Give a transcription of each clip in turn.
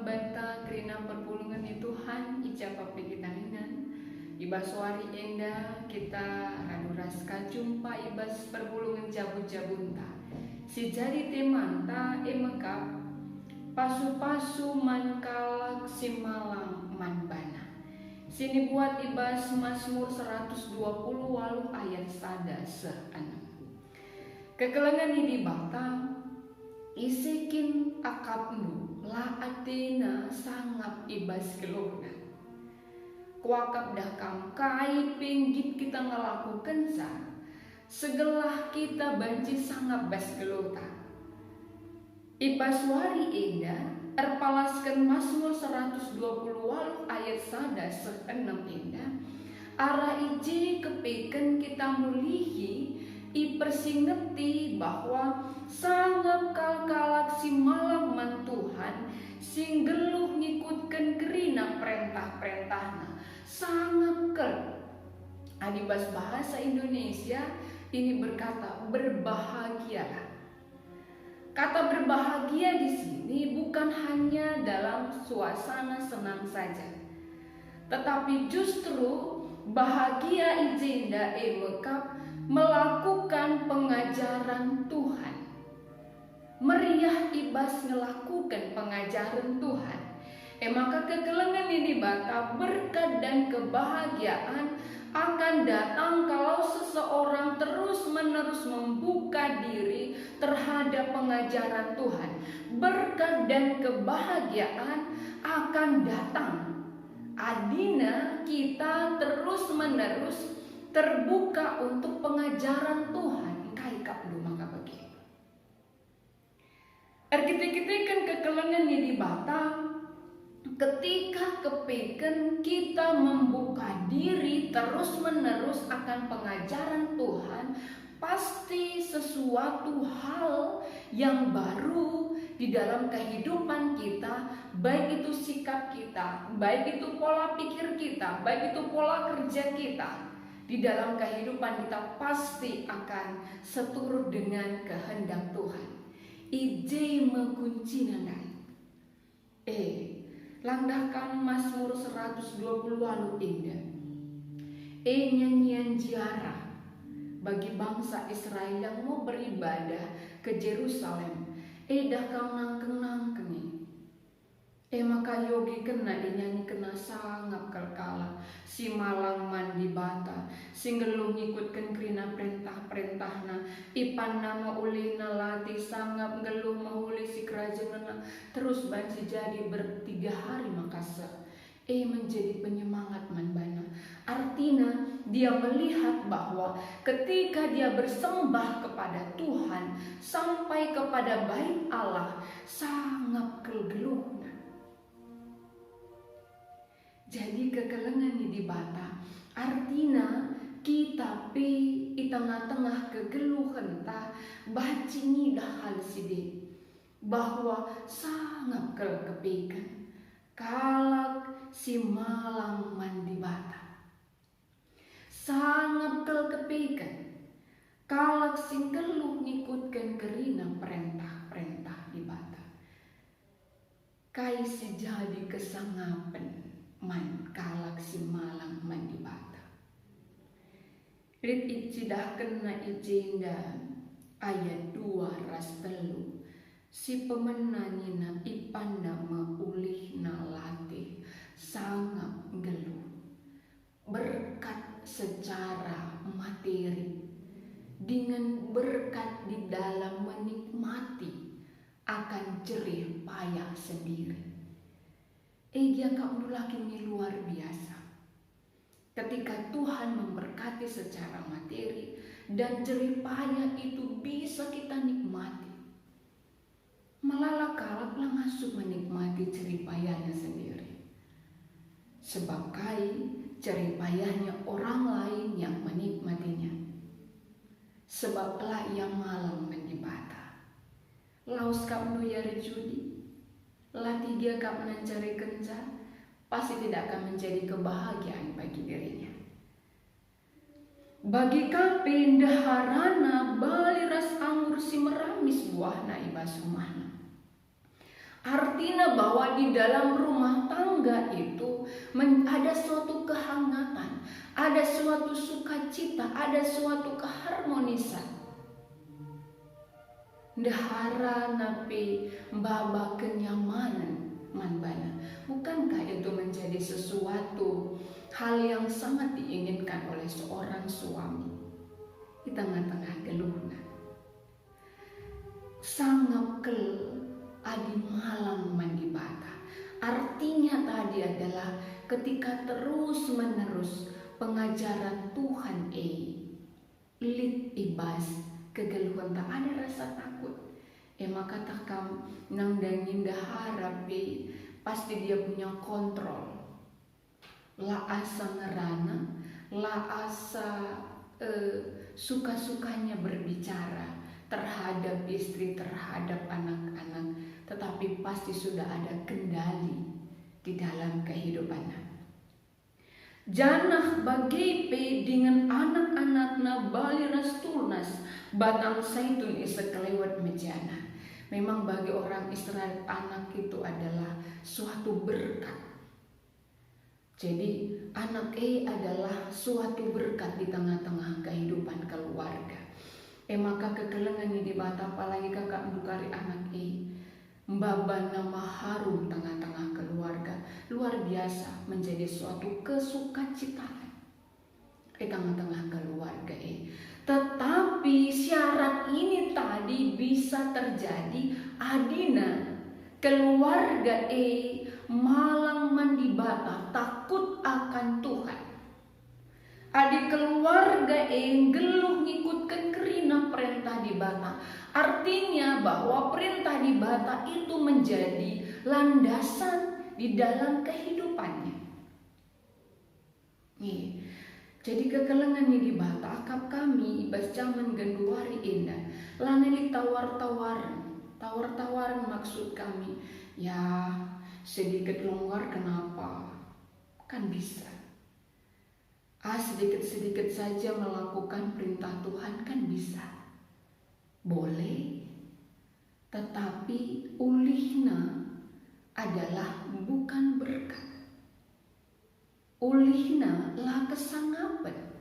banta kerina perpulungan Tuhan ijapa pegitalingan. Ibas wari enda kita raduras jumpa ibas perpulungan jabut-jabunta. Si jadi temanta emekap pasu-pasu man kalak si malang man bana. Sini buat ibas Mazmur 120 walu ayat sada se-6. Kekelengan ini bata isikin akapnu la atena sangap ibas kelona. Kuakap dakam kai pinggit kita ngelakukan segelah kita banci sangap bas kelota. Ibas wari enda erpalaskan Mazmur 120 walu ayat sada se-6 enda ara iji kepeken kita mulihi ipersingeti bahwa sangap kalak si malam man Tuhan sing geluh ngikutkan kerina perintah-perintahna sangap kel. Adibas bahasa Indonesia ini berkata berbahagialah. Kata berbahagia di sini bukan hanya dalam suasana senang saja, tetapi justru bahagia ijenda emekap melakukan pengajaran Tuhan. Meriah ibas melakukan pengajaran Tuhan. Maka kekelengan ini bata berkat dan kebahagiaan akan datang kalau seseorang terus-menerus membuka diri terhadap pengajaran Tuhan. Berkat dan kebahagiaan akan datang adina kita terus-menerus terbuka untuk pengajaran Tuhan. Kaikap lu maka bagi. Kita kan kekelengan ini bata ketika kepeken kita membuka diri terus-menerus akan pengajaran Tuhan, pasti sesuatu hal yang baru di dalam kehidupan kita, baik itu sikap kita, baik itu pola pikir kita, baik itu pola kerja kita, di dalam kehidupan kita pasti akan seturut dengan kehendak Tuhan. Ije mengunci nandan. Langdahkan Mazmur 120 walu indah. Nyanyian ziarah bagi bangsa Israel yang mau beribadah ke Yerusalem. Dakam nangkeng-nangkengi. Maka yogi kena dinyanyi kena sangap kalkala si malang mandi bata singgelung ngikutkan kerina perintah-perintahna ipan nama ulina lati sangap ngeluh mahuli si kerajaan terus banci jadi 3 hari makasa menjadi penyemangat manbana. Artinya dia melihat bahwa ketika dia bersembah kepada Tuhan sampai kepada bait Allah sangap kegeluh. Jadi kekelengan di bata artinya kita di tengah-tengah kegeluhan ta bacingi dah hal sidi bahwa sangat kepikan kalak si malang mandi bata sangat kepikan kalak sing geluh ngikutkan kerina perintah-perintah di bata kai si jadi kesangapen man kalak si malang mandi bata. Rit icidah kena ijenda ayat 2 ras telu. Si pemenanyina ipanda maulih nalatih sangap geluh. Berkat secara materi dengan berkat di dalam menikmati akan jerih payah sendiri. Dia kamu lagi ini luar biasa. Ketika Tuhan memberkati secara materi dan jerih payah itu bisa kita nikmati. Malah kalak langsung menikmati jerih payahnya sendiri. Sebab jerih payahnya orang lain yang menikmatinya. Sebablah ia malang mendibata. Laus kamu ya rejudi. Latigia kap mencari kenca pasti tidak akan menjadi kebahagiaan bagi dirinya. Bagi kape daharana bali ras anggur si meramis buahna ibas rumahna. Artinya bahwa di dalam rumah tangga itu ada suatu kehangatan, ada suatu sukacita, ada suatu keharmonisan. Dahara napi baba kenyamanan manbana. Bukankah itu menjadi sesuatu hal yang sangat diinginkan oleh seorang suami di tengah-tengah geluhna? Sangap kel adi malang mandi bata. Artinya tadi adalah ketika terus menerus pengajaran Tuhan lit ibas kegeluhan tak ada rasa takut. Maka takam nang dangin dahara pasti dia punya kontrol. La asa ngerana, la asa suka-sukanya berbicara terhadap istri, terhadap anak-anak, tetapi pasti sudah ada kendali di dalam kehidupannya. Janah bagai dengan anak-anakna bali rastulnas batang zaitun isa kelewat mejana. Memang bagi orang Israel anak itu adalah suatu berkat. Jadi anak adalah suatu berkat di tengah-tengah kehidupan keluarga. Maka kekelengan ini bata apalagi kakak dukari anak mbaba nama harum tengah-tengah keluarga, luar biasa menjadi suatu kesukacitaan di tengah-tengah keluarga Tetapi syarat ini tadi bisa terjadi adina keluarga malang mandi bata takut akan Tuhan. Adik keluarga geluh ngikutkan kerina perintah di bata. Artinya bahwa perintah di bata itu menjadi landasan di dalam kehidupannya. Nih, jadi kekelengannya di bata akap kami ibas zaman genduari indah. Laneli tawar-tawaran maksud kami. Ya sedikit longgar kenapa? Kan bisa. Sedikit-sedikit saja melakukan perintah Tuhan kan bisa. Boleh. Tetapi ulihna adalah bukan berkat. Ulihna lah kesangapan.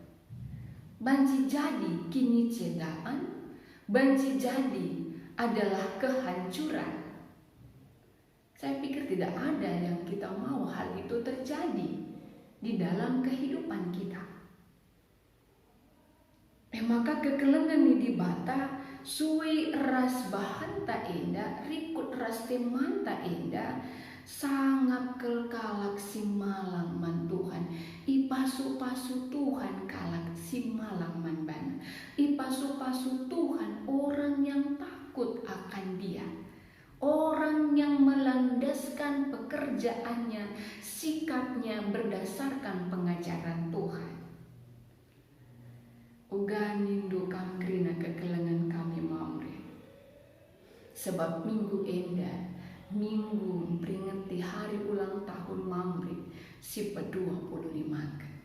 Banci jadi kini cedaan. Banci jadi adalah kehancuran. Saya pikir tidak ada yang kita mau hal itu terjadi di dalam kehidupan kita. Maka kekelengan di bata suwi ras bahan tak enda, rikut ras teman tak enda, sangat kelkalak si malang man Tuhan. Ipasu-pasu Tuhan kalak si malang man bana. Ipasu-pasu Tuhan orang yang takut akan Dia. Orang yang melandaskan pekerjaannya, sikapnya berdasarkan pengajaran Tuhan. Uga nindu kamkrina kekelengan kami mamre. Sebab minggu enda, minggu peringati hari ulang tahun mamre si pe-25 kan.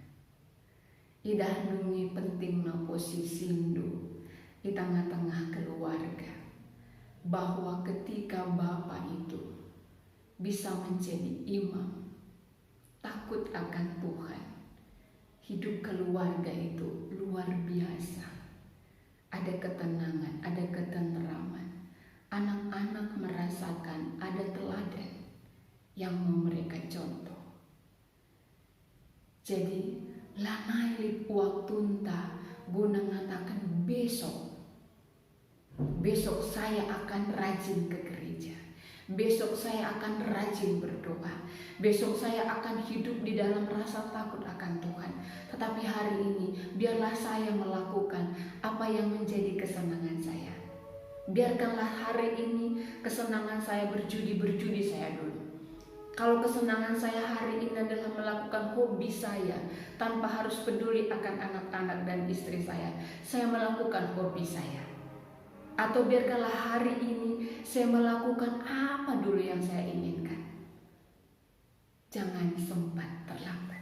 Idah nungi pentingna posisi indu di tengah-tengah keluarga. Bahwa ketika Bapak itu bisa menjadi imam, takut akan Tuhan, hidup keluarga itu luar biasa. Ada ketenangan, ada ketenteraman. Anak-anak merasakan ada teladan yang memberikan contoh. Jadi, lanai waktu entah guna mengatakan Besok saya akan rajin ke gereja. Besok saya akan rajin berdoa. Besok saya akan hidup di dalam rasa takut akan Tuhan. Tetapi hari ini biarlah saya melakukan apa yang menjadi kesenangan saya. Biarkanlah hari ini kesenangan saya berjudi saya dulu. Kalau kesenangan saya hari ini adalah melakukan hobi saya tanpa harus peduli akan anak-anak dan istri saya melakukan hobi saya. Atau biarkanlah hari ini saya melakukan apa dulu yang saya inginkan. Jangan sempat terlambat.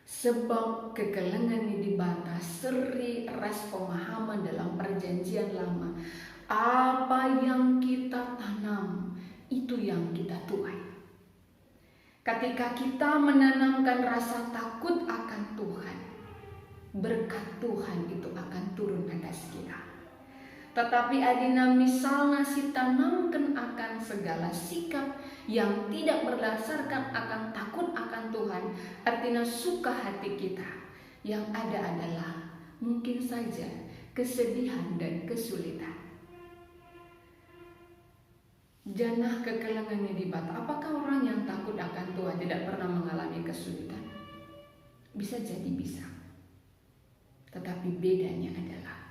Sebab kekelengan ini dibatas seri ras pemahaman dalam perjanjian lama Apa yang kita tanam, itu yang kita tuai. Ketika kita menanamkan rasa takut akan Tuhan, berkat Tuhan itu akan turun atas kita. Tetapi adina misalnya si tanamkan akan segala sikap yang tidak berdasarkan akan takut akan Tuhan, artinya suka hati kita, yang ada adalah mungkin saja kesedihan dan kesulitan. Janah kekelangannya di bata. Apakah orang yang takut akan Tuhan tidak pernah mengalami kesulitan? Bisa jadi bisa. Tetapi bedanya adalah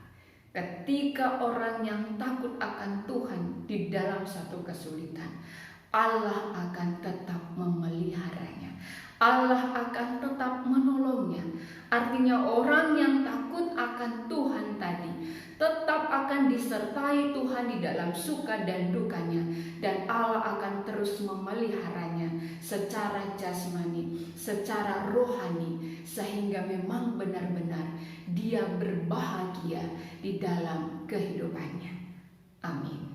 ketika orang yang takut akan Tuhan di dalam satu kesulitan, Allah akan tetap memeliharanya. Allah akan tetap menolongnya. Artinya orang yang takut akan Tuhan tadi tetap akan disertai Tuhan di dalam suka dan dukanya, dan Allah akan terus memeliharanya secara jasmani, secara rohani, sehingga memang benar-benar dia berbahagia di dalam kehidupannya. Amin.